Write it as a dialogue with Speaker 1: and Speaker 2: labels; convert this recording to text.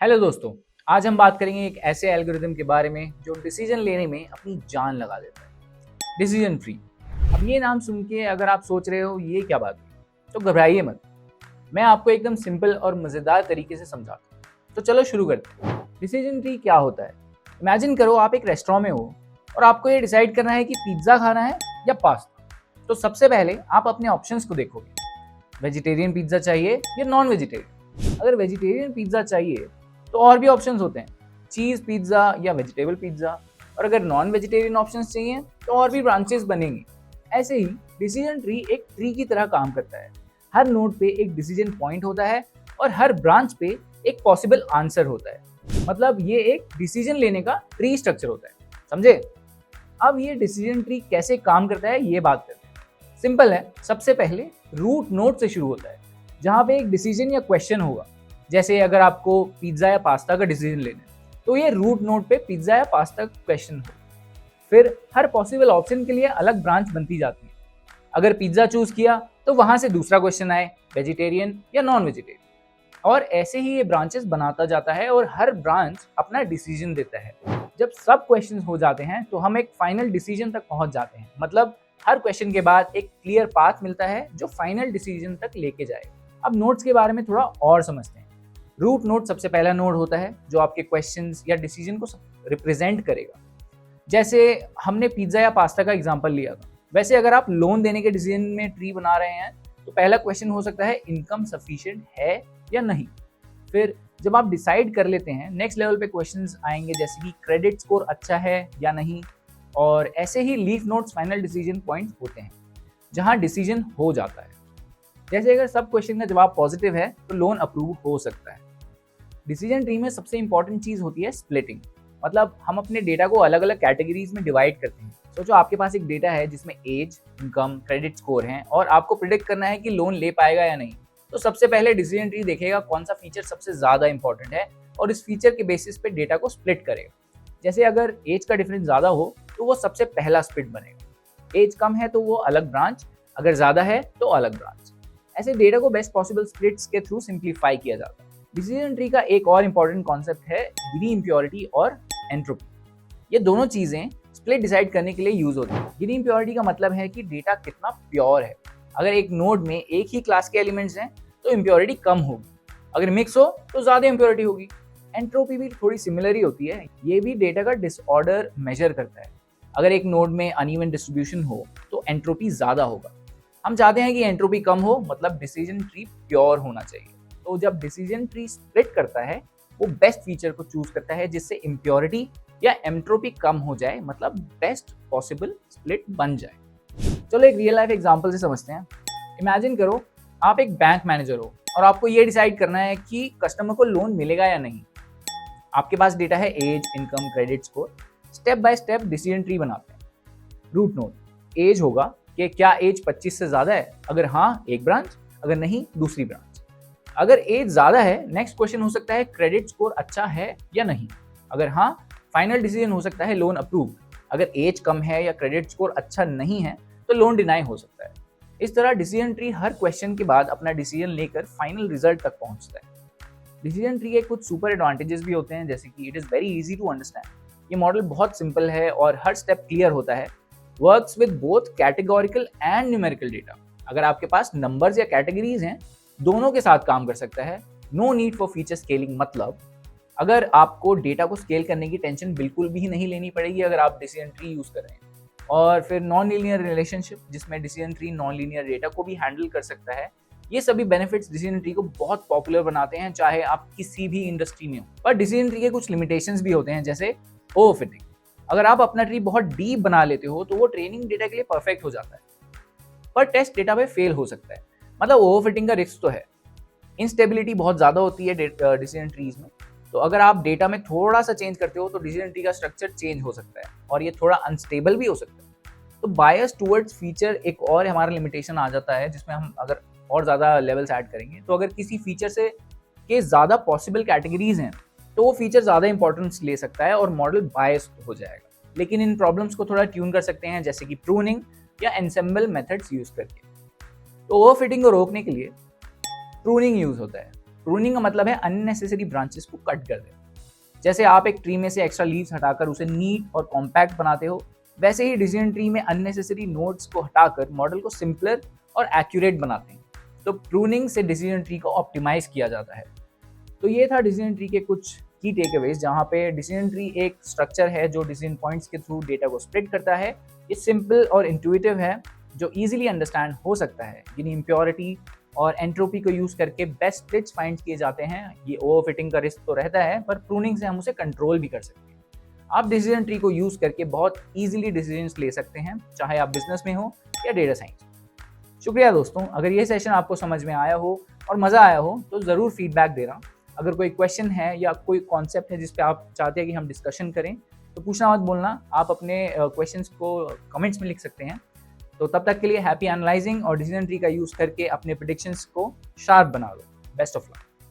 Speaker 1: Hello दोस्तों। आज हम बात करेंगे एक ऐसे एल्गोरिदम के बारे में जो डिसीजन लेने में अपनी जान लगा देता है, डिसीजन ट्री। अब ये नाम सुन के अगर आप सोच रहे हो ये क्या बात है, तो घबराइए मत। मैं आपको एकदम सिंपल और मज़ेदार तरीके से समझाता हूँ। तो चलो शुरू करते हैं। डिसीजन ट्री क्या होता है? इमेजिन करो आप एक रेस्टोरेंट में हो और आपको ये डिसाइड करना है कि पिज्ज़ा खाना है या पास्ता। तो सबसे पहले आप अपने ऑप्शंस को देखोगे। वेजिटेरियन पिज्ज़ा चाहिए या नॉन वेजिटेरियन? अगर वेजिटेरियन पिज्ज़ा चाहिए तो और भी ऑप्शंस होते हैं, चीज़ पिज्ज़ा या वेजिटेबल पिज्ज़ा। और अगर नॉन वेजिटेरियन ऑप्शंस चाहिए तो और भी ब्रांचेस बनेंगी। ऐसे ही डिसीजन ट्री एक ट्री की तरह काम करता है। हर नोड पे एक डिसीजन पॉइंट होता है और हर ब्रांच पे एक पॉसिबल आंसर होता है। मतलब ये एक डिसीजन लेने का ट्री स्ट्रक्चर होता है, समझे? अब ये डिसीजन ट्री कैसे काम करता है ये बात करते हैं। सिंपल है। सबसे पहले रूट नोड से शुरू होता है, जहाँ पे एक डिसीजन या क्वेश्चन होगा। जैसे अगर आपको पिज्ज़ा या पास्ता का डिसीजन लेना है तो ये रूट नोड पे पिज्ज़ा या पास्ता का क्वेश्चन हो। फिर हर पॉसिबल ऑप्शन के लिए अलग ब्रांच बनती जाती है। अगर पिज्ज़ा चूज किया तो वहां से दूसरा क्वेश्चन आए, वेजिटेरियन या नॉन वेजिटेरियन। और ऐसे ही ये ब्रांचेस बनाता जाता है और हर ब्रांच अपना डिसीजन देता है। जब सब क्वेश्चंस हो जाते हैं तो हम एक फाइनल डिसीजन तक पहुंच जाते हैं। मतलब हर क्वेश्चन के बाद एक क्लियर पाथ मिलता है जो फाइनल डिसीजन तक लेके जाए। अब नोड्स के बारे में थोड़ा और समझते हैं। रूट नोड सबसे पहला नोड होता है जो आपके क्वेश्चंस या डिसीजन को रिप्रेजेंट करेगा। जैसे हमने पिज्ज़ा या पास्ता का एग्जांपल लिया था, वैसे अगर आप लोन देने के डिसीजन में ट्री बना रहे हैं तो पहला क्वेश्चन हो सकता है इनकम सफिशिएंट है या नहीं। फिर जब आप डिसाइड कर लेते हैं, नेक्स्ट लेवल पे क्वेश्चंस आएंगे जैसे कि क्रेडिट स्कोर अच्छा है या नहीं। और ऐसे ही leaf nodes final decision points होते हैं जहां डिसीजन हो जाता है। जैसे अगर सब क्वेश्चन का जवाब पॉजिटिव है तो लोन अप्रूव हो सकता है। डिसीजन ट्री में सबसे इंपॉर्टेंट चीज होती है स्प्लिटिंग। मतलब हम अपने डेटा को अलग अलग कैटेगरीज में डिवाइड करते हैं। सोचो आपके पास एक डेटा है जिसमें एज, इनकम, क्रेडिट स्कोर हैं और आपको प्रिडिक्ट करना है कि लोन ले पाएगा या नहीं। तो सबसे पहले डिसीजन ट्री देखेगा कौन सा फीचर सबसे ज्यादा इंपॉर्टेंट है और इस फीचर के बेसिस पे डेटा को स्प्लिट करेगा। जैसे अगर एज का डिफरेंस ज्यादा हो तो वो सबसे पहला स्प्लिट बनेगा। एज कम है तो वो अलग ब्रांच, अगर ज्यादा है तो अलग ब्रांच। ऐसे डेटा को बेस्ट पॉसिबल स्प्लिट्स के थ्रू सिंप्लीफाई किया जाता है। डिसीजन ट्री का एक और इम्पॉर्टेंट कॉन्सेप्ट है गिनी इम्प्योरिटी और एंट्रोपी। ये दोनों चीजें स्प्लिट डिसाइड करने के लिए यूज होती है। गिनी इम्प्योरिटी का मतलब है कि डेटा कितना प्योर है। अगर एक नोड में एक ही क्लास के एलिमेंट्स हैं तो इम्प्योरिटी कम होगी, अगर मिक्स हो तो ज्यादा इम्प्योरिटी होगी। एंट्रोपी भी थोड़ी सिमिलर ही होती है, ये भी डेटा का डिसऑर्डर मेजर करता है। अगर एक नोड में अनइवन डिस्ट्रीब्यूशन हो तो एंट्रोपी ज्यादा होगा। हम चाहते हैं कि एंट्रोपी कम हो, मतलब डिसीजन ट्री प्योर होना चाहिए। तो जब डिसीजन ट्री स्प्लिट करता है वो बेस्ट फीचर को चूज करता है जिससे इम्प्योरिटी या एंट्रोपी कम हो जाए, मतलब बेस्ट पॉसिबल स्प्लिट बन जाए। चलो एक रियल लाइफ एग्जांपल से समझते हैं। इमेजिन करो आप एक बैंक मैनेजर हो और आपको ये डिसाइड करना है कि कस्टमर को लोन मिलेगा या नहीं। आपके पास डेटा है age, income, credit score. Step by step decision tree बनाते हैं। रूट नोड एज होगा कि क्या एज 25 से ज्यादा है, अगर हाँ एक ब्रांच, अगर नहीं दूसरी ब्रांच। अगर एज ज्यादा है नेक्स्ट क्वेश्चन हो सकता है क्रेडिट स्कोर अच्छा है या नहीं, अगर हाँ फाइनल डिसीजन हो सकता है लोन अप्रूव। अगर एज कम है या क्रेडिट स्कोर अच्छा नहीं है तो लोन डिनाई हो सकता है। इस तरह डिसीजन ट्री हर क्वेश्चन के बाद अपना डिसीजन लेकर फाइनल रिजल्ट तक पहुंचता है। डिसीजन ट्री के कुछ सुपर एडवांटेजेस भी होते हैं, जैसे कि it is very easy to understand. ये मॉडल बहुत सिंपल है और हर स्टेप क्लियर होता है। Works with both categorical and numerical data. अगर आपके पास नंबर्स या कैटेगरीज हैं दोनों के साथ काम कर सकता है। No need for feature scaling, मतलब अगर आपको डेटा को स्केल करने की टेंशन बिल्कुल भी नहीं लेनी पड़ेगी अगर आप डिसीजन ट्री यूज कर रहे हैं। और फिर नॉन लीनियर रिलेशनशिप, जिसमें decision tree non linear data को भी हैंडल कर सकता है। ये सभी बेनिफिट्स डिसीजन ट्री को बहुत पॉपुलर बनाते हैं, चाहे आप किसी भी इंडस्ट्री में हो। पर डिसीजन ट्री के कुछ लिमिटेशंस भी होते हैं, जैसे ओवरफिटिंग। अगर आप अपना ट्री बहुत डीप बना लेते हो तो वो ट्रेनिंग डेटा के लिए परफेक्ट हो जाता है पर टेस्ट डेटा पे फेल हो सकता है। मतलब ओवरफिटिंग का रिस्क तो है। इंस्टेबिलिटी बहुत ज़्यादा होती है डिसीजन ट्रीज में। तो अगर आप डेटा में थोड़ा सा चेंज करते हो तो डिसीजन ट्री का स्ट्रक्चर चेंज हो सकता है और ये थोड़ा अनस्टेबल भी हो सकता है। तो बायस टूवर्ड्स फीचर एक और हमारा लिमिटेशन आ जाता है, जिसमें हम अगर और ज़्यादा लेवल्स ऐड करेंगे तो अगर किसी फीचर से के ज़्यादा पॉसिबल कैटेगरीज हैं तो वो फीचर ज़्यादा इंपॉर्टेंस ले सकता है और मॉडल बायस हो जाएगा। लेकिन इन प्रॉब्लम्स को थोड़ा ट्यून कर सकते हैं, जैसे कि प्रूनिंग या एनसेम्बल मेथड्स यूज करके। तो ओवरफिटिंग को रोकने के लिए प्रूनिंग यूज होता है। प्रूनिंग का मतलब है अननेसेसरी ब्रांचेस को कट कर देना। जैसे आप एक ट्री में से एक्स्ट्रा लीव्स हटाकर उसे नीट और कॉम्पैक्ट बनाते हो, वैसे ही डिसीजन ट्री में अननेसेसरी नोड्स को हटाकर मॉडल को सिंपलर और एक्यूरेट बनाते हैं। तो प्रूनिंग से डिसीजन ट्री को ऑप्टिमाइज किया जाता है। तो ये था डिसीजन ट्री के कुछ की टेकअवेज, जहाँ पे डिसीजन ट्री एक स्ट्रक्चर है जो डिसीजन पॉइंट्स के थ्रू डेटा को स्प्रेड करता है। ये सिंपल और इंट्यूटिव है, जो इजीली अंडरस्टैंड हो सकता है। यानी इम्प्योरिटी और एंट्रोपी को यूज करके बेस्ट फिट्स फाइंड किए जाते हैं। ये ओवरफिटिंग का रिस्क तो रहता है, पर प्रूनिंग से हम उसे कंट्रोल भी कर सकते हैं। आप डिसीजन ट्री को यूज करके बहुत इजीली डिसीजंस ले सकते हैं, चाहे आप बिजनेस में हो या डेटा साइंस। शुक्रिया दोस्तों, अगर ये सेशन आपको समझ में आया हो और मज़ा आया हो तो ज़रूर फीडबैक देना। अगर कोई क्वेश्चन है या कोई कॉन्सेप्ट है जिस पे आप चाहते हैं कि हम डिस्कशन करें, तो पूछना मत भूलना। आप अपने क्वेश्चंस को कमेंट्स में लिख सकते हैं। तो तब तक के लिए हैप्पी एनालाइजिंग और डिसीजन ट्री का यूज़ करके अपने प्रेडिक्शंस को शार्प बना लो। Best of luck.